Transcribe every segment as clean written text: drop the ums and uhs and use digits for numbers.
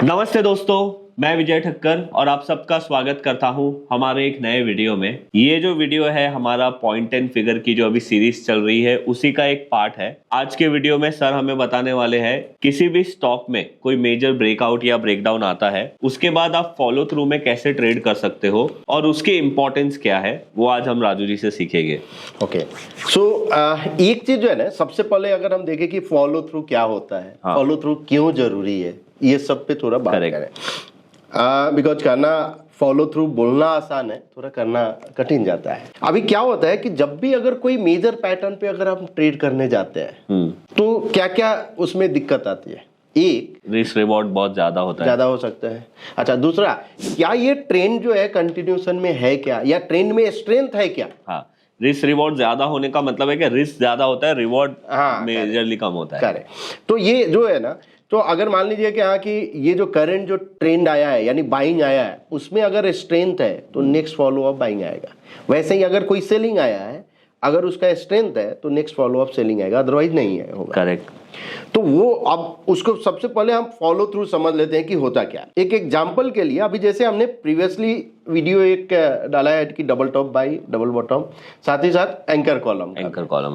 नमस्ते दोस्तों, मैं विजय ठक्कर और आप सबका स्वागत करता हूं हमारे एक नए वीडियो में। ये जो वीडियो है हमारा पॉइंट एंड फिगर की जो अभी सीरीज चल रही है उसी का एक पार्ट है। आज के वीडियो में सर हमें बताने वाले हैं किसी भी स्टॉक में कोई मेजर ब्रेकआउट या ब्रेकडाउन आता है उसके बाद आप फॉलो थ्रू में कैसे ट्रेड कर सकते हो और उसकी इंपॉर्टेंस क्या है वो आज हम राजू जी से सीखेंगे। ओके, सो एक चीज जो है ना, सबसे पहले अगर हम देखें कि फॉलो थ्रू क्या होता है, फॉलो थ्रू क्यों जरूरी है, ये सब पे थोड़ा बात करें। बिकॉज करना फॉलो थ्रू बोलना आसान है, थोड़ा करना कठिन जाता है। अभी क्या होता है कि जब भी अगर कोई मेजर पैटर्न पे अगर हम ट्रेड करने जाते हैं तो क्या क्या उसमें दिक्कत आती है। एक, रिस्क रिवॉर्ड बहुत ज्यादा होता है, ज्यादा हो सकता है। अच्छा, दूसरा, क्या ये ट्रेंड जो है कंटिन्यूशन में है क्या, या ट्रेंड में स्ट्रेंथ है क्या। हाँ, रिस्क रिवॉर्ड ज्यादा होने का मतलब है कि रिस्क ज्यादा होता है, रिवॉर्ड मेजरली कम होता है। करेक्ट। तो ये जो है ना, तो अगर मान लीजिए कि हाँ कि ये जो करंट जो ट्रेंड आया है यानी बाइंग आया है उसमें अगर स्ट्रेंथ है तो नेक्स्ट फॉलो अप बाइंग आएगा। वैसे ही अगर कोई सेलिंग आया है, अगर उसका स्ट्रेंथ है तो नेक्स्ट फॉलो अप सेलिंग आएगा, अदरवाइज नहीं है होगा। करेक्ट। तो वो अब उसको सबसे पहले हम फॉलो थ्रू समझ लेते हैं कि होता क्या। एक एग्जांपल के लिए, अभी जैसे हमने प्रीवियसली वीडियो एक डाला है कि double top by double bottom, साथ ही साथ एंकर कॉलम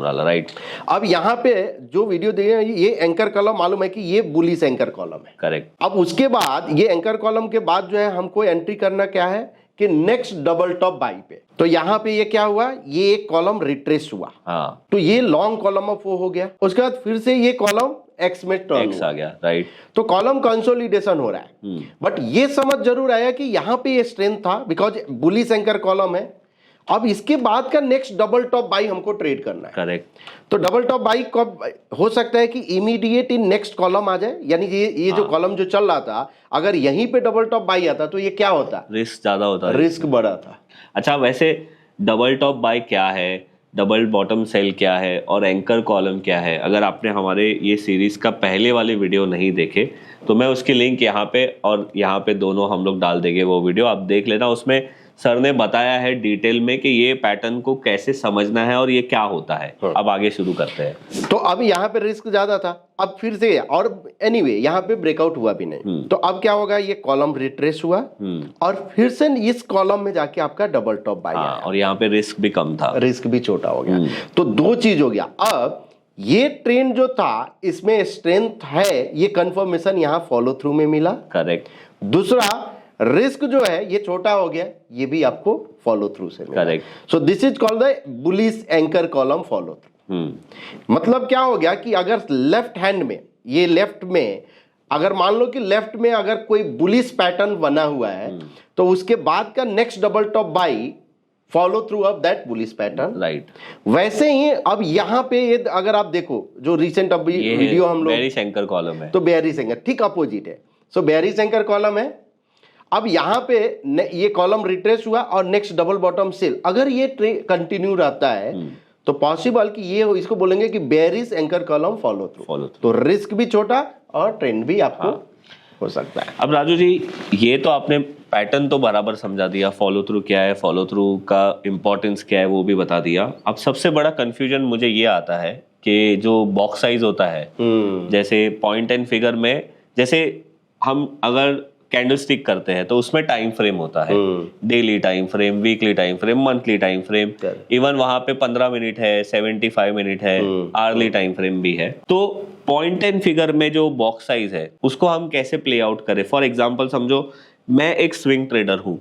डाला, राइट। अब यहाँ पे जो वीडियो दे रहे हैं ये एंकर कॉलम, मालूम है कि ये बुलिश एंकर कॉलम है। करेक्ट। अब उसके बाद ये एंकर कॉलम के बाद जो है हमको एंट्री करना क्या है कि नेक्स्ट डबल टॉप बाई पे। तो यहाँ पे ये क्या हुआ, ये एक कॉलम रिट्रेस हुआ। हाँ, तो ये लॉन्ग कॉलम ऑफ वो हो गया। उसके बाद फिर से ये कॉलम एक्स में टर्न एक्स आ गया, राइट। तो कॉलम कंसोलिडेशन हो रहा है। बट ये समझ जरूर आया कि यहाँ पे ये स्ट्रेंथ था बिकॉज बुलिश एंकर कॉलम है। अब इसके बाद का नेक्स्ट डबल टॉप बाई हमको ट्रेड करना है। करेक्ट। तो डबल टॉप बाई कब हो सकता है कि इमीडिएट इन नेक्स्ट कॉलम आ जाए, यानी ये जो कॉलम जो चल रहा था अगर यहीं पे डबल टॉप बाई आता तो ये क्या होता, रिस्क ज्यादा होता, रिस्क बढ़ा था। अच्छा, वैसे डबल टॉप बाय क्या है, डबल बॉटम सेल क्या है और एंकर कॉलम क्या है, अगर आपने हमारे ये सीरीज का पहले वाले वीडियो नहीं देखे तो मैं उसकी लिंक यहाँ पे और यहाँ पे दोनों हम लोग डाल देंगे, वो वीडियो आप देख लेना। उसमें सर ने बताया है डिटेल में कि ये पैटर्न को कैसे समझना है और ये क्या होता है। अब आगे शुरू करते हैं। तो अब यहाँ पे रिस्क ज्यादा था, अब फिर से और एनीवे यहाँ पे ब्रेकआउट हुआ भी नहीं। तो अब क्या होगा, ये कॉलम रिट्रेस हुआ और फिर से इस कॉलम में जाके आपका डबल टॉप बाई आया और यहाँ पे रिस्क भी कम था, रिस्क भी छोटा हो गया। तो दो चीज हो गया। अब ये ट्रेंड जो था इसमें स्ट्रेंथ है, ये कंफर्मेशन यहाँ फॉलो थ्रू में मिला। करेक्ट। दूसरा, रिस्क जो है ये छोटा हो गया, ये भी आपको फॉलो थ्रू से मिला। Correct. So this is called the bullish anchor column follow through. मतलब क्या हो गया कि अगर लेफ्ट हैंड में, ये लेफ्ट में अगर मान लो कि लेफ्ट में अगर कोई बुलिश पैटर्न बना हुआ है तो उसके बाद का next double top by follow through of that bullish pattern, right. वैसे ही अब यहाँ पे अगर आप देखो जो रिसेंट अभी वीडियो हम लोग, बेरिश एंकर कॉलम है, तो बेरिश एंकर ठीक अपोजिट है। सो बेरिश एंकर कॉलम है। अब यहाँ पे ये कॉलम रिट्रेस हुआ और नेक्स्ट डबल बॉटम सेल, अगर ये कंटिन्यू रहता है तो पॉसिबल कि ये इसको बोलेंगे कि bearish anchor column follow through. तो रिस्क भी छोटा और ट्रेंड भी आपको हो सकता है। अब राजू जी, ये तो आपने पैटर्न तो बराबर समझा दिया, फॉलो थ्रू क्या है, फॉलो थ्रू का इंपॉर्टेंस क्या है वो भी बता दिया। अब सबसे बड़ा कंफ्यूजन मुझे ये आता है कि जो बॉक्स साइज होता है, जैसे पॉइंट एंड फिगर में जैसे हम अगर कैंडल स्टिक करते हैं तो उसमें टाइम फ्रेम होता है, daily time frame, weekly time frame, monthly time frame, even वहां पे 15 मिनट है, 75 मिनट है, आवर्ली टाइम फ्रेम भी है। तो पॉइंट एंड फिगर में जो बॉक्स साइज है उसको हम कैसे प्ले आउट करें। फॉर एग्जांपल समझो मैं एक स्विंग ट्रेडर हूँ,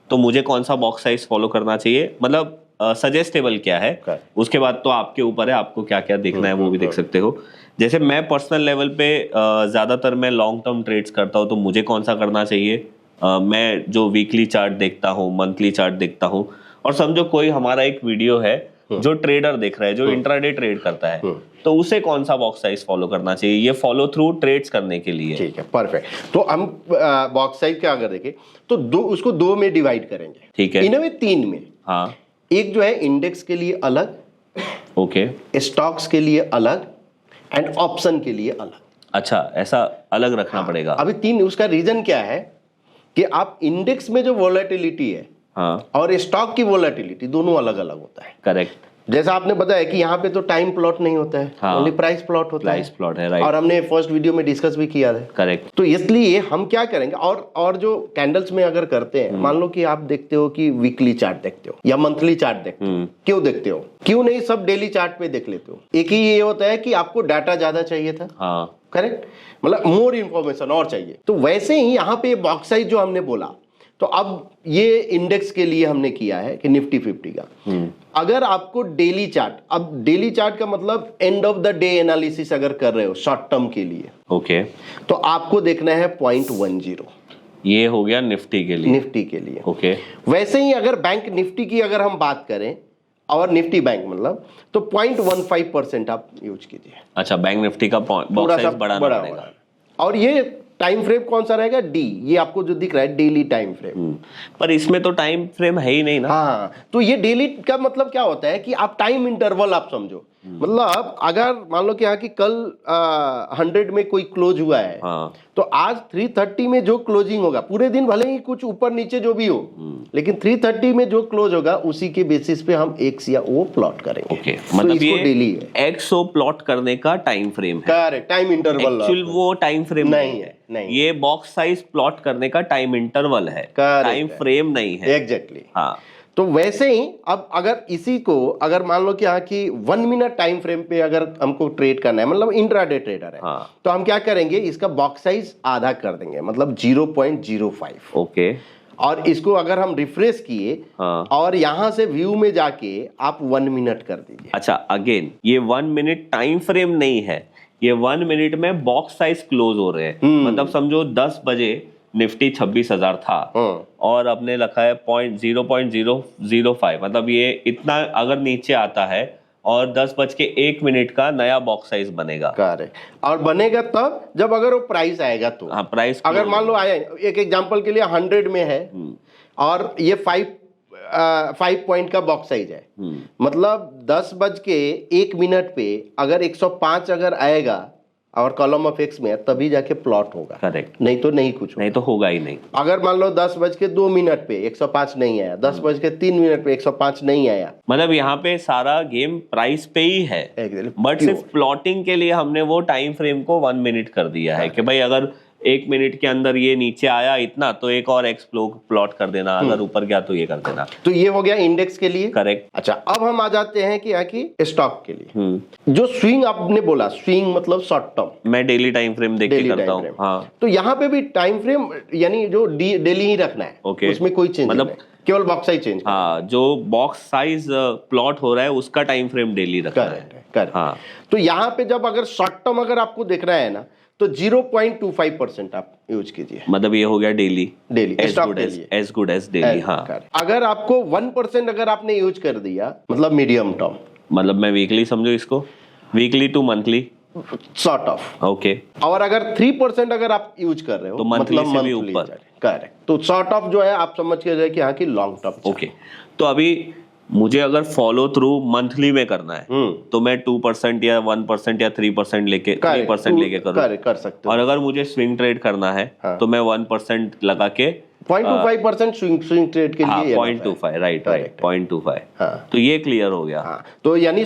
तो मुझे कौन सा बॉक्स साइज फॉलो करना चाहिए, मतलब सजेस्टेबल क्या है। उसके बाद तो आपके ऊपर है, आपको क्या क्या देखना है वो भी देख सकते हो। जैसे मैं पर्सनल लेवल पे ज्यादातर मैं लॉन्ग टर्म ट्रेड्स करता हूँ, तो मुझे कौन सा करना चाहिए। मैं जो वीकली चार्ट देखता हूँ, मंथली चार्ट देखता हूँ, और समझो कोई हमारा एक वीडियो है जो ट्रेडर देख रहा है, जो इंट्राडे ट्रेड करता है, तो उसे कौन सा बॉक्स साइज फॉलो करना चाहिए ये फॉलो थ्रू ट्रेड्स करने के लिए। ठीक है, परफेक्ट। तो हम बॉक्स साइज का अगर देखें तो उसको दो में डिवाइड करेंगे, ठीक है, इनमें तीन में। हाँ, एक जो है इंडेक्स के लिए अलग, ओके, स्टॉक्स के लिए अलग एंड ऑप्शन के लिए अलग। अच्छा, ऐसा अलग रखना पड़ेगा। अभी तीन, उसका रीजन क्या है कि आप इंडेक्स में जो वोलेटिलिटी है और स्टॉक की वोलेटिलिटी दोनों अलग अलग होता है। करेक्ट। जैसा आपने बताया कि यहाँ पे तो टाइम प्लॉट नहीं होता है, हाँ, ओनली प्राइस प्लॉट होता है। प्राइस प्लॉट है, राइट। और हमने फर्स्ट वीडियो में डिस्कस भी किया है। करेक्ट। तो इसलिए हम क्या करेंगे, और जो कैंडल्स में अगर करते हैं, मान लो कि आप देखते हो कि वीकली चार्ट देखते हो या मंथली चार्ट देखते हो, क्यों देखते हो, क्यों नहीं सब डेली चार्ट पे देख लेते हो? एक ही ये होता है कि आपको डाटा ज्यादा चाहिए था, हाँ, करेक्ट, मतलब मोर इंफॉर्मेशन और चाहिए। तो वैसे ही यहाँ पे बॉक्स साइज जो हमने बोला, तो अब ये इंडेक्स के लिए हमने किया है कि निफ्टी 50 का। अगर आपको डेली चार्ट, अब डेली चार्ट का मतलब end of the day analysis अगर कर रहे हो शॉर्ट टर्म के लिए, ओके, तो आपको देखना है 0.10। ये हो गया निफ्टी के लिए, निफ्टी के लिए, ओके। वैसे ही अगर बैंक निफ्टी की अगर हम बात करें, और निफ्टी बैंक मतलब, तो 0.15% आप यूज कीजिए। अच्छा, बैंक निफ्टी का बॉक्स साइज बढ़ाना पड़ेगा। और ये टाइम फ्रेम कौन सा रहेगा? डी, ये आपको जो दिख रहा है डेली टाइम फ्रेम। पर इसमें तो टाइम फ्रेम है ही नहीं ना। हाँ, तो ये डेली का मतलब क्या होता है कि आप टाइम इंटरवल आप समझो, मतलब अगर मान लो कि यहाँ की कल 100 में कोई क्लोज हुआ है, हाँ, तो आज 330 में जो क्लोजिंग होगा, पूरे दिन भले ही कुछ ऊपर नीचे जो भी हो, लेकिन 330 में जो क्लोज होगा उसी के बेसिस पे हम एक्स या ओ प्लॉट करेंगे। ओके, तो मतलब इसको ये डेली है, एक्स ओ प्लॉट करने का टाइम फ्रेम है, करेक्ट, टाइम इंटरवल एक्चुअल वो टाइम फ्रेम नहीं है, नहीं। ये बॉक्स साइज प्लॉट करने का टाइम इंटरवल है, टाइम फ्रेम नहीं है। एग्जैक्टली। हाँ, तो वैसे ही अब अगर इसी को अगर मान लो कि यहाँ की 1 मिनट टाइम फ्रेम पे अगर हमको ट्रेड करना है, मतलब इंट्राडे ट्रेडर है, हाँ, तो हम क्या करेंगे, इसका बॉक्स साइज आधा कर देंगे, मतलब 0.05। ओके। और इसको अगर हम रिफ्रेश किए, हाँ, और यहां से व्यू में जाके आप 1 मिनट कर दीजिए। अच्छा, अगेन ये 1 मिनट टाइम फ्रेम नहीं है, ये 1 मिनट में बॉक्स साइज क्लोज हो रहे हैं। मतलब समझो 10 बजे निफ्टी 26,000 था और अपने रखा है 0.005, मतलब ये इतना अगर नीचे आता है और 10:01 का नया बॉक्स साइज बनेगा। करेक्ट, और बनेगा तब जब अगर वो प्राइस आएगा तो। हाँ, प्राइस अगर मान लो आया, एक एग्जांपल के लिए 100 में है और ये 5 पॉइंट का बॉक्स साइज है, मतलब 10:01 पे अगर 105 अगर आएगा और कॉलम ऑफ एक्स में है, तभी जाके प्लॉट होगा। करेक्ट, नहीं तो नहीं, कुछ नहीं तो होगा ही नहीं। अगर मान लो 10:02 पे 105 नहीं आया, 10:03 पे 105 नहीं आया, मतलब यहाँ पे सारा गेम प्राइस पे ही है, बट सिर्फ प्लॉटिंग के लिए हमने वो टाइम फ्रेम को 1 मिनट कर दिया है कि भाई अगर 1 मिनट के अंदर ये नीचे आया इतना, तो एक और एक्स प्लॉट कर देना, अगर ऊपर गया तो ये कर देना। तो ये हो गया इंडेक्स के लिए। करेक्ट। अच्छा, अब हम आ जाते हैं कि यहाँ की स्टॉक के लिए। जो स्विंग आपने बोला, स्विंग मतलब शॉर्ट टर्म, मैं डेली टाइम फ्रेम देख के करता हूँ। हाँ, तो यहाँ पे भी टाइम फ्रेम यानी जो डेली ही रखना है, ओके, उसमें कोई चेंज मतलब केवल बॉक्स साइज चेंज। हाँ, जो बॉक्स साइज प्लॉट हो रहा है उसका टाइम फ्रेम डेली रखना है। करेक्ट। हाँ, तो यहाँ पे जब अगर शॉर्ट टर्म अगर आपको देखना है ना, तो 0.25% आप यूज कीजिए, मतलब ये हो गया डेली स्टॉक के लिए, एज गुड एज डेली। हाँ, अगर आपको 1% अगर आपने यूज कर दिया, मतलब मीडियम टर्म, मतलब मैं वीकली समझो इसको, weekly to monthly sort of, okay. और अगर 3% अगर आप यूज कर रहे हो, तो मंथली से भी ऊपर, करेक्ट, तो सॉर्ट ऑफ जो है आप समझ के जाए कि यहाँ की लॉन्ग टर्म। ओके, तो अभी मुझे अगर फॉलो थ्रू मंथली में करना है तो मैं 2% या 1% या 3% लेके 3% लेके करूँ, कर सकते हो। और अगर मुझे स्विंग ट्रेड करना है तो मैं 1% लगा के 0.25% स्विंग ट्रेड के लिए 0.25, राइट 0.25। तो ये क्लियर हो गया। तो यानी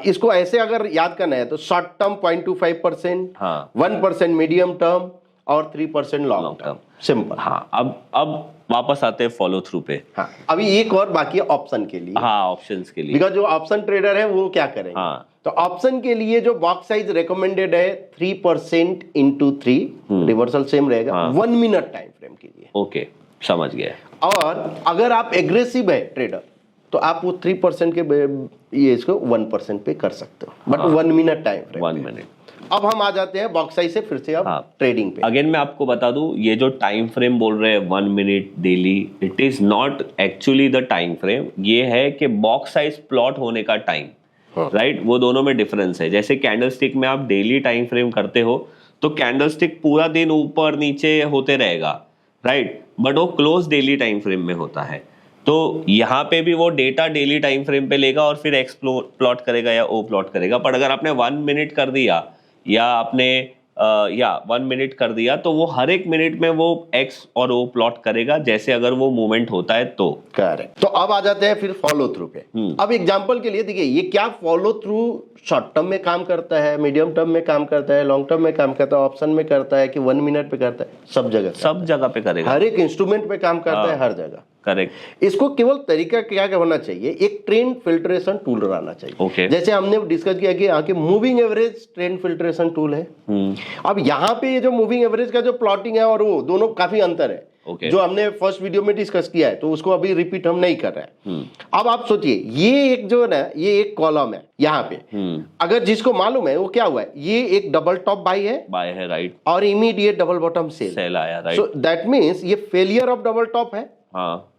इसको ऐसे अगर याद करना है तो शॉर्ट टर्म 0.25%, 1% मीडियम टर्म और 3% लॉन्ग टर्म, सिंपल। हाँ, अब वापस आते हैं फॉलो थ्रू पे। हाँ, अभी एक और बाकी है ऑप्शन के लिए। हाँ, ऑप्शंस के लिए, बिकॉज जो ऑप्शन ट्रेडर है वो क्या करेंगे। हाँ, तो ऑप्शन के लिए जो बॉक्स साइज रिकमेंडेड है 3% into 3, रिवर्सल सेम रहेगा, 1 मिनट टाइम फ्रेम के लिए। ओके, समझ गया। और अगर आप एग्रेसिव है ट्रेडर, तो आप वो 3% के ये इसको 1% पे कर सकते हो, but 1 minute time frame. 1 minute. अब हम आ जाते हैं बॉक्स साइज से फिर से अब ट्रेडिंग पे। अगेन मैं आपको बता दूं, ये जो टाइम फ्रेम बोल रहे हैं 1 minute daily, it is not actually the time frame, ये है कि बॉक्स साइज प्लॉट होने का टाइम, राइट, वो दोनों में डिफरेंस है। जैसे कैंडलस्टिक में आप डेली टाइम फ्रेम करते हो तो कैंडलस्टिक पूरा दिन ऊपर नीचे होते रहेगा, राइट, बट वो क्लोज डेली टाइम फ्रेम में होता है। तो यहाँ पे भी वो डेटा डेली टाइम फ्रेम पे लेगा और फिर एक्स प्लॉट करेगा या ओ प्लॉट करेगा। पर अगर आपने 1 मिनट कर दिया या आपने या 1 मिनट कर दिया तो वो हर एक मिनट में वो एक्स और ओ प्लॉट करेगा, जैसे अगर वो मूवमेंट होता है तो। करेक्ट। तो अब आ जाते हैं फिर फॉलो थ्रू पे। अब एग्जांपल के लिए देखिए, ये क्या फॉलो थ्रू शॉर्ट टर्म में काम करता है, मीडियम टर्म में काम करता है, लॉन्ग टर्म में काम करता है, ऑप्शन में करता है कि 1 मिनट पे करता है, सब जगह पे करेगा, हर एक इंस्ट्रूमेंट पे काम करता है, हर जगह। करेक्ट। इसको केवल तरीका क्या होना चाहिए, एक ट्रेंड फिल्ट्रेशन टूल रहना चाहिए। Okay. जैसे हमने डिस्कस किया कि यहाँ के moving average trend filtration tool है। अब यहाँ पे ये जो मूविंग एवरेज का जो प्लॉटिंग है और वो दोनों काफी अंतर है। Okay. जो हमने फर्स्ट वीडियो में डिस्कस किया है, तो उसको अभी रिपीट हम नहीं कर रहे हैं। अब आप सोचिए, ये एक जो है ना, ये एक कॉलम है यहाँ पे। अगर जिसको मालूम है वो क्या हुआ है, ये एक डबल टॉप बाय है, राइट, और इमीडिएट डबल बॉटम सेल आया, राइट। सो दैट मीन्स ये फेलियर ऑफ डबल टॉप है। हाँ,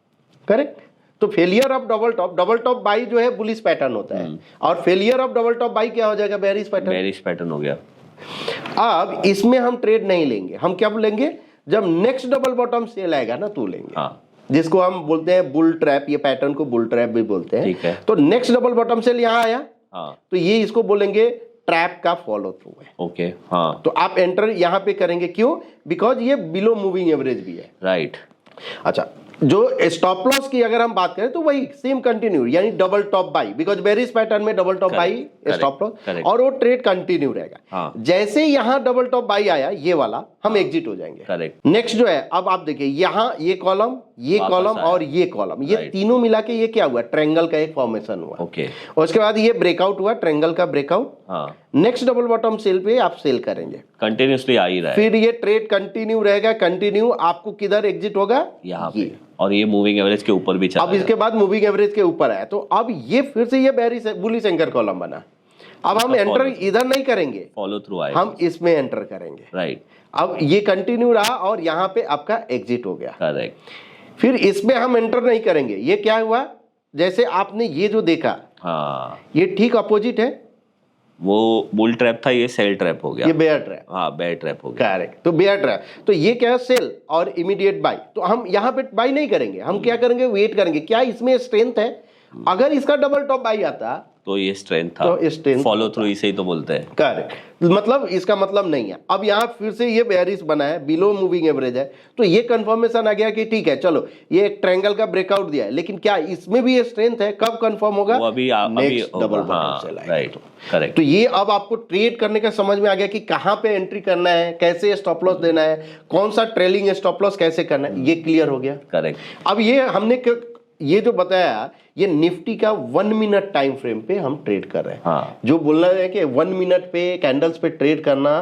करेक्ट। तो failure of double top by जो है बुलिश पैटर्न होता है, और failure of double top by क्या हो जाएगा, बेरिश पैटर्न हो गया। अब इसमें हम ट्रेड नहीं लेंगे, हम क्या लेंगे, जब नेक्स्ट डबल बॉटम सेल आएगा ना तो लेंगे। हाँ, जिसको हम बोलते हैं बुल ट्रैप, ये पैटर्न को बुल ट्रैप भी बोलते हैं। ठीक है। तो नेक्स्ट डबल बॉटम सेल यहाँ आया, हाँ, तो ये इसको बोलेंगे ट्रैप का फॉलो थ्रू है। ओके, हाँ। तो आप एंटर यहाँ पे करेंगे, क्यों, बिकॉज ये बिलो मूविंग एवरेज भी है, राइट। अच्छा, जो स्टॉप लॉस की अगर हम बात करें तो वही सेम कंटिन्यू, यानी double top buy, because bearish pattern में double top buy stop loss, और वो ट्रेड कंटिन्यू रहेगा। हाँ। जैसे यहां डबल टॉप बाई आया, ये वाला हम एग्जिट हो जाएंगे। करेक्ट। नेक्स्ट जो है, अब आप देखिए यहाँ ये कॉलम, ये कॉलम और ये कॉलम, ये तीनों मिला के ये क्या हुआ, ट्रायंगल का एक फॉर्मेशन हुआ। ओके। और उसके बाद ये ब्रेकआउट हुआ, ट्रायंगल का ब्रेकआउट। हाँ। नेक्स्ट डबल बॉटम सेल पे आप सेल करेंगे, कंटिन्यूसली आ ही रहा है, फिर ये ट्रेड कंटिन्यू रहेगा, कंटिन्यू आपको किधर एग्जिट होगा, यहाँ पे, और ये मूविंग एवरेज के ऊपर भी चला। अब इसके बाद मूविंग एवरेज के ऊपर है, तो अब ये फिर से ये बेरिश बुलिश एंकर कॉलम बना। अब हम एंटर इधर नहीं करेंगे, फॉलो थ्रू आएगा, हम इसमें एंटर करेंगे, राइट। अब ये कंटिन्यू रहा और यहाँ पे आपका एग्जिट हो गया, करेक्ट। फिर इसमें हम एंटर नहीं करेंगे। ये क्या हुआ, जैसे आपने ये जो देखा, हाँ, ये ठीक अपोजिट है, वो बुल ट्रैप था, ये सेल ट्रैप हो गया, ये बेयर ट्रैप। हाँ, बेयर ट्रैप हो गया, करेक्ट। तो बेयर ट्रैप, तो ये क्या है, सेल और इमीडिएट बाई। तो हम यहाँ पे बाई नहीं करेंगे, हम क्या करेंगे, वेट करेंगे। क्या इसमें स्ट्रेंथ है, अगर इसका डबल टॉप बाई आता तो ये स्ट्रेंथ था, तो स्ट्रेंथ फॉलो थ्रू इसे ही तो बोलते हैं। करेक्ट, मतलब इसका मतलब नहीं है। अब यहाँ फिर से ये बेयरिश बना है, बिलो मूविंग एवरेज है, तो ये कंफर्मेशन आ गया कि ठीक है, चलो ये एक ट्रायंगल का ब्रेकआउट दिया है, लेकिन क्या इसमें भी ये स्ट्रेंथ है, कब कंफर्म होगा, वो अभी नेक्स्ट डबल बॉटम सेल आएगा, राइट, करेक्ट। तो ये अब आपको ट्रेड करने का समझ में आ गया कि कहाँ पे एंट्री करना है, कैसे स्टॉप लॉस देना है, कौन सा ट्रेलिंग स्टॉप लॉस कैसे करना है, ये क्लियर हो गया। करेक्ट। अब ये हमने ये जो बताया, ये निफ्टी का 1 मिनट टाइम फ्रेम पे हम ट्रेड कर रहे हैं। हाँ। जो बोलना है कि 1 मिनट पे कैंडल्स पे ट्रेड करना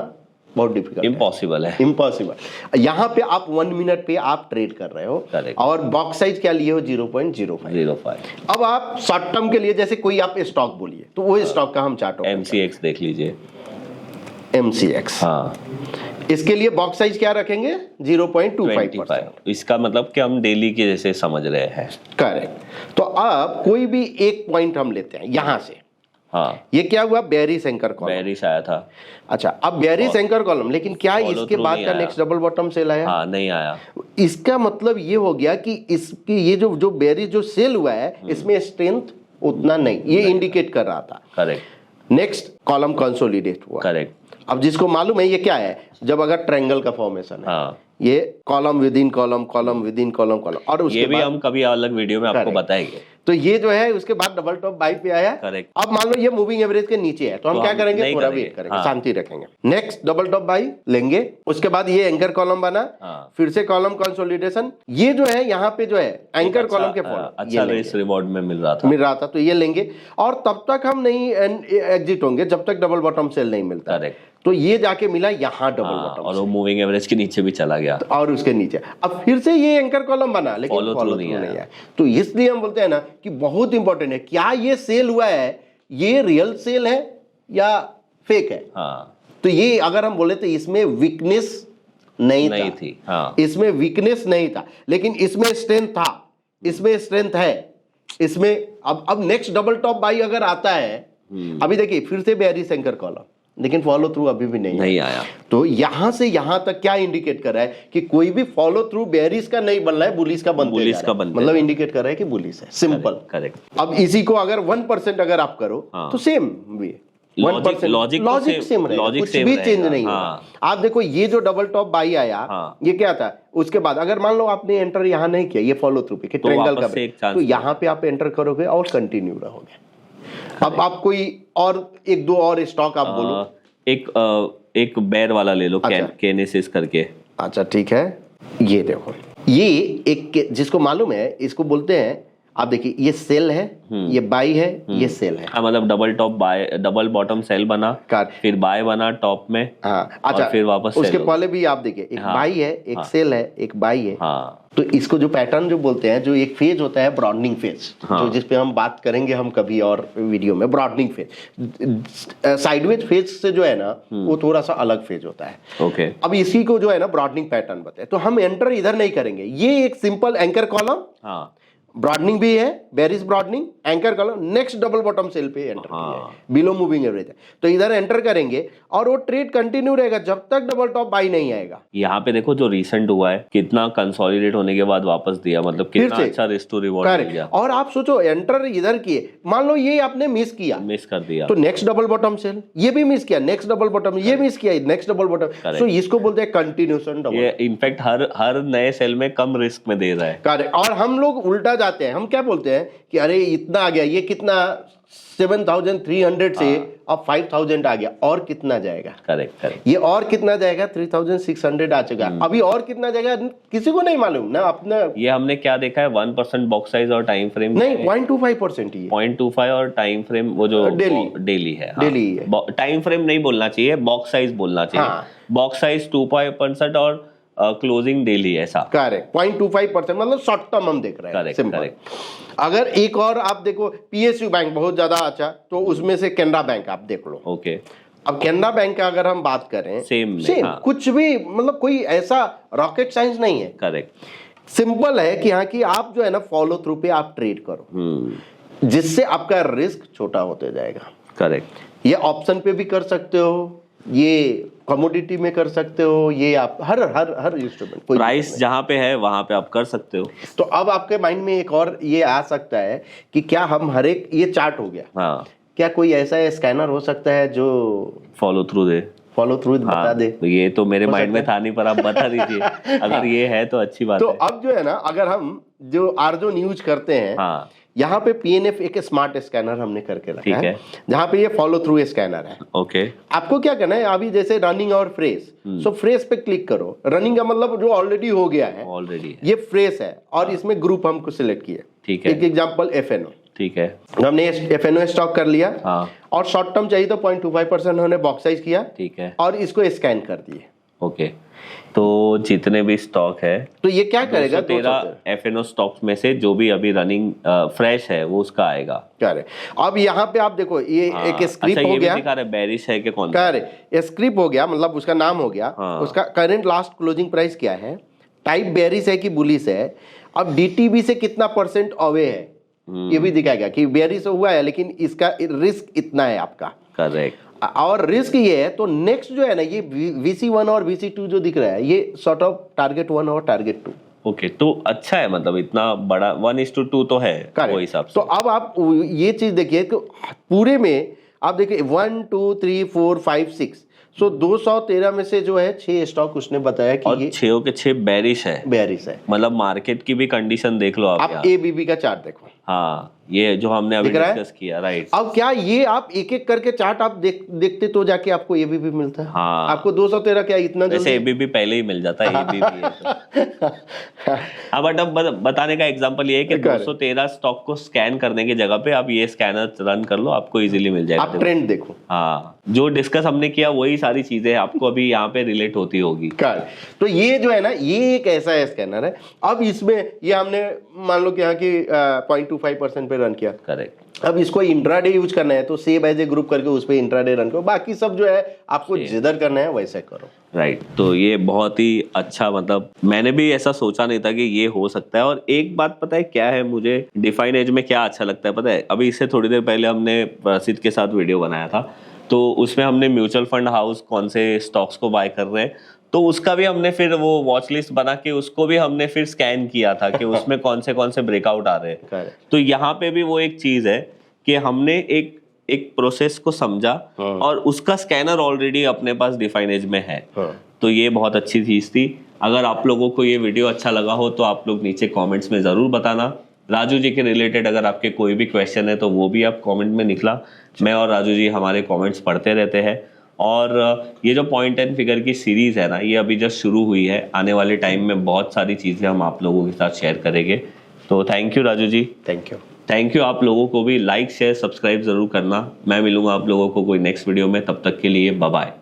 बहुत डिफिकल्ट, इम्पॉसिबल है, इम्पॉसिबल। यहाँ पे आप 1 मिनट पे आप ट्रेड कर रहे हो, और बॉक्स साइज क्या लिए हो, 0.05। अब आप शॉर्ट टर्म के लिए जैसे कोई आप स्टॉक बोलिए, तो वो स्टॉक का हम चार्ट, MCX देख लीजिए, MCX, हाँ, इसके लिए बॉक्स साइज क्या रखेंगे, 0.25। इसका मतलब कि हम डेली के जैसे समझ रहे हैं। करेक्ट। तो अब कोई भी एक पॉइंट हम लेते हैं यहां से, हाँ, ये क्या हुआ, बेयरिश एंकर कॉलम, बेयरिश आया था। अच्छा, अब बेयरिश एंकर कॉलम, लेकिन क्या इसके बाद का नेक्स्ट डबल बॉटम सेल आया, हाँ, नहीं आया। इसका मतलब ये हो गया कि इसकी ये जो बेयरिश जो सेल हुआ है, इसमें स्ट्रेंथ उतना नहीं, ये इंडिकेट कर रहा था। करेक्ट। नेक्स्ट कॉलम कंसोलिडेट हुआ, करेक्ट। अब जिसको मालूम है ये क्या है, जब अगर ट्रायंगल का फॉर्मेशन है, हाँ, ये column with in column, column with in column, और उसके ये भी हम कभी अलग वीडियो में आपको बताएंगे। तो ये जो है उसके बाद डबल टॉप बाई पे आया। करेक्ट। अब मान लो ये मूविंग एवरेज के नीचे है, तो हम क्या करेंगे, थोड़ा वेट करेंगे, हाँ, शांति रखेंगे। नेक्स्ट डबल टॉप बाई लेंगे, उसके बाद ये एंकर कॉलम बना, हाँ, फिर से कॉलम कंसोलिडेशन, ये जो है यहाँ पे जो है एंकर कॉलम के फॉलो अच्छा रेस रिवॉर्ड में मिल रहा था, तो ये लेंगे, और तब तक हम नहीं एग्जिट होंगे जब तक डबल बॉटम सेल नहीं मिलता। करेक्ट। तो ये जाके मिला यहाँ डबल बॉटम, और वो मूविंग एवरेज के नीचे भी चला गया, और उसके नीचे अब फिर से ये एंकर कॉलम बना, लेकिन फॉलो थ्रू नहीं है। तो इसलिए हम बोलते हैं ना कि बहुत इंपॉर्टेंट है, क्या ये सेल हुआ है, ये रियल सेल है या फेक है। हाँ, तो ये अगर हम बोले तो इसमें वीकनेस नहीं थी, हाँ, इसमें वीकनेस नहीं था, लेकिन इसमें स्ट्रेंथ था, इसमें स्ट्रेंथ है, इसमें अब नेक्स्ट डबल टॉप बाई अगर आता है, अभी देखिए फिर से बेयरिश एंकर कॉलम, लेकिन फॉलो थ्रू अभी भी नहीं आया। तो यहां से यहां तक क्या इंडिकेट कर रहा है कि कोई भी फॉलो थ्रू बेयरिश का नहीं बन रहा है, बुलिश का बनते जा रहा है, मतलब इंडिकेट कर रहा है कि बुलिश है, सिंपल। करेक्ट। अब इसी को अगर 1% अगर आप करो, तो सेम वे लॉजिक सेम रहेगा, कुछ भी चेंज नहीं होगा। आप देखो ये जो डबल टॉप बाई आया, ये क्या था, उसके बाद अगर मान लो आपने एंटर यहाँ नहीं किया, ये फॉलो थ्रू पे ट्रायंगल का, तो यहाँ पे आप एंटर करोगे और कंटिन्यू रहोगे। अब आप कोई और एक दो और स्टॉक आप बोलो, एक बेर वाला ले लो, केनेसिस करके। अच्छा ठीक है, ये देखो, ये एक जिसको मालूम है, इसको बोलते हैं, आप देखिए ये सेल है, ये बाई है, ये सेल है। मतलब double top buy, double bottom sell बना, फिर बाय बना टॉप में, अच्छा फिर वापस उसके पहले भी आप देखिए, एक बाई है, एक सेल है, एक बाई है। तो इसको जो पैटर्न जो बोलते हैं, जो एक फेज होता है ब्रॉडनिंग फेज, जो जिस पे हम बात करेंगे हम कभी और वीडियो में, ब्रॉडनिंग फेज। साइडवेज फेज से जो है ना, वो थोड़ा सा अलग फेज होता है। ओके, अब इसी को जो है ना ब्रॉडनिंग पैटर्न बताए, तो हम एंटर इधर नहीं करेंगे, ये एक सिंपल एंकर कॉलम, ब्रॉडनिंग भी है, bearish broadening, anchor column, next double bottom sell पे एंटर किया है, बिलो मूविंग एवरेज है, तो इधर एंटर करेंगे और वो ट्रेड कंटिन्यू रहेगा जब तक डबल टॉप बाई नहीं आएगा। यहाँ पे देखो जो रिसेंट हुआ है, कितना कंसोलिडेट होने के बाद वापस दिया, मतलब कितना अच्छा रिस्क टू रिवॉर्ड मिल गया। और आप सोचो एंटर इधर किए, मान लो ये आपने मिस कर दिया, तो नेक्स्ट डबल बॉटम सेल, ये भी मिस किया, नेक्स्ट डबल बॉटम, ये मिस किया, नेक्स्ट डबल बॉटम, सो इसको बोलते हैं कंटिन्यूएशन डबल। ये इनफैक्ट हर नए सेल में कम रिस्क में दे रहा है। करेक्ट, और हम लोग उल्टा जाते हैं, हम क्या बोलते हैं कि अरे इतना आ गया, ये कितना 7,300 से अब 5,000 आ गया, और कितना जाएगा। करेक्ट, ये और कितना जाएगा, 3,600 आ चुका, अभी और कितना जाएगा किसी को नहीं मालूम ना अपना। ये हमने क्या देखा है, 1% बॉक्स साइज और टाइम फ्रेम नहीं, 0.25% ही, 0.25 और टाइम फ्रेम वो जो डेली है, डेली है। टाइम फ्रेम नहीं बोलना चाहिए, बॉक्स साइज बोलना चाहिए। बॉक्स साइज 2.5% और क्लोजिंग डेली, ऐसा। करेक्ट, 0.25% मतलब शॉर्ट टर्म हम देख रहे हैं। करेक्ट। अगर एक और आप देखो, पीएसयू बैंक बहुत ज्यादा अच्छा, तो उसमें से कैनरा बैंक आप देख लो। ओके, अब कैनरा बैंक का अगर हम बात करें, सेम कुछ भी, मतलब कोई ऐसा रॉकेट साइंस नहीं है। करेक्ट, सिंपल है कि हाँ कि आप जो है ना फॉलो थ्रू पे आप ट्रेड करो, जिससे आपका रिस्क छोटा होते जाएगा। करेक्ट, ये ऑप्शन पे भी कर सकते हो, ये कमोडिटी में कर सकते हो, ये आप हर इंस्ट्रूमेंट, प्राइस जहां पे है वहां पे आप कर सकते हो। तो अब आपके माइंड में एक और ये आ सकता है कि क्या हम हर एक, ये चार्ट हो गया, क्या कोई ऐसा स्कैनर हो सकता है जो फॉलो थ्रू बता दे? तो ये तो मेरे माइंड में था नहीं, पर आप बता दीजिए। अगर ये है तो अच्छी बात है। तो है। अब जो है ना, अगर हम जो आर्जोन यूज करते हैं, यहाँ पे पीएनएफ एक स्मार्ट स्कैनर हमने करके रखा है, जहाँ पे ये फॉलो थ्रू स्कैनर है। ओके, आपको क्या करना है, अभी जैसे रनिंग और फ्रेश, सो फ्रेश पे क्लिक करो। रनिंग का मतलब जो ऑलरेडी हो गया है, ये फ्रेश है, और इसमें ग्रुप हमको सिलेक्ट किया। ठीक है, एक एग्जांपल एफएनओ, ठीक है, हमने एफएनओ स्टॉक कर लिया, और शॉर्ट टर्म चाहिए तो 0.25% हमने बॉक्स साइज किया, ठीक है, और इसको स्कैन कर दिए। ओके, तो जितने भी स्टॉक है, तो ये क्या करेगा, 213 एफएनओ स्टॉक्स में से जो भी अभी रनिंग फ्रेश है वो उसका आएगा। अब यहाँ पे आप देखो, ये एक स्क्रिप्ट हो गया, दिखा रहे बेरिश है कि कौन सा स्क्रिप्ट हो गया, मतलब उसका नाम हो गया, उसका करंट लास्ट क्लोजिंग प्राइस क्या है, टाइप बेरिश है कि बुलिश है, अब डीटीबी से कितना परसेंट अवे है, ये भी दिखाएगा कि बेरिश हुआ है लेकिन इसका रिस्क इतना है आपका। करेक्ट, और रिस्क ये है, तो नेक्स्ट जो है ना, ये VC1 और VC2 जो दिख रहा है, ये सॉर्ट ऑफ टारगेट 1 और टारगेट 2। ओके, तो अच्छा है, मतलब इतना बड़ा 1:2 तो है वो हिसाब से। तो अब आप ये चीज देखिए, तो पूरे में आप देखिए 1 2 3 4 5 6, सो 213 में से जो है 6 स्टॉक उसने बताया कि और 6 के 6 बेरिश है, मतलब मार्केट की भी कंडीशन देख लो आप ABB का चार्ट देखो। हाँ, ये जो हमने अभी डिस्कस किया, राइट। अब क्या ये आप एक एक करके चार्ट आप देखते तो जाके आपको ABB मिलता है। हाँ, आपको 213 क्या इतना जैसे ABB पहले ही मिल जाता है, ABB है तो। हाँ, बट अब बताने का एग्जांपल ये है कि 213 स्टॉक को स्कैन करने की जगह पे आप ये स्कैनर रन कर लो, आपको इजीली मिल जाएगा। आप ट्रेंड देखो। हाँ, जो डिस्कस हमने किया वही सारी चीजें आपको अभी यहाँ पे रिलेट होती होगी। तो ये जो है ना, ये एक ऐसा स्कैनर है। अब इसमें ये हमने मान लो कि यहाँ की 0.25% पे रन किया। करेक्ट, अब इसको इंट्राडे यूज करना है तो सेव एज ए ग्रुप करके उस पर इंट्राडे रन करो, बाकी सब जो है आपको जिधर करना है वैसे करो। राइट, तो ये बहुत ही अच्छा, मतलब मैंने भी ऐसा सोचा नहीं था कि ये हो सकता है। और एक बात पता है क्या है, मुझे डिफाइन एज में क्या अच्छा लगता है पता है, अभी इससे थोड़ी देर पहले हमने प्रसिद्ध के साथ वीडियो बनाया था, तो उसमें हमने म्यूचुअल फंड हाउस कौन से स्टॉक्स को बाय कर रहे हैं, तो उसका भी हमने फिर वो वॉच लिस्ट बना के उसको भी हमने फिर स्कैन किया था कि उसमें कौन से ब्रेकआउट आ रहे हैं। तो यहाँ पे भी वो एक चीज है कि हमने एक एक प्रोसेस को समझा और उसका स्कैनर ऑलरेडी अपने पास डिफाइनेज में है। तो ये बहुत अच्छी चीज थी। अगर आप लोगों को ये वीडियो अच्छा लगा हो तो आप लोग नीचे कमेंट्स में ज़रूर बताना। राजू जी के रिलेटेड अगर आपके कोई भी क्वेश्चन है तो वो भी आप कमेंट में निकला। मैं और राजू जी हमारे कमेंट्स पढ़ते रहते हैं। और ये जो पॉइंट एंड फिगर की सीरीज़ है ना, ये अभी जस्ट शुरू हुई है। आने वाले टाइम में बहुत सारी चीज़ें हम आप लोगों के साथ शेयर करेंगे। तो thank you Raju ji. Thank you आप लोगों को भी। लाइक शेयर सब्सक्राइब ज़रूर करना। मैं मिलूंगा आप लोगों को कोई नेक्स्ट वीडियो में। तब तक के लिए बाय बाय।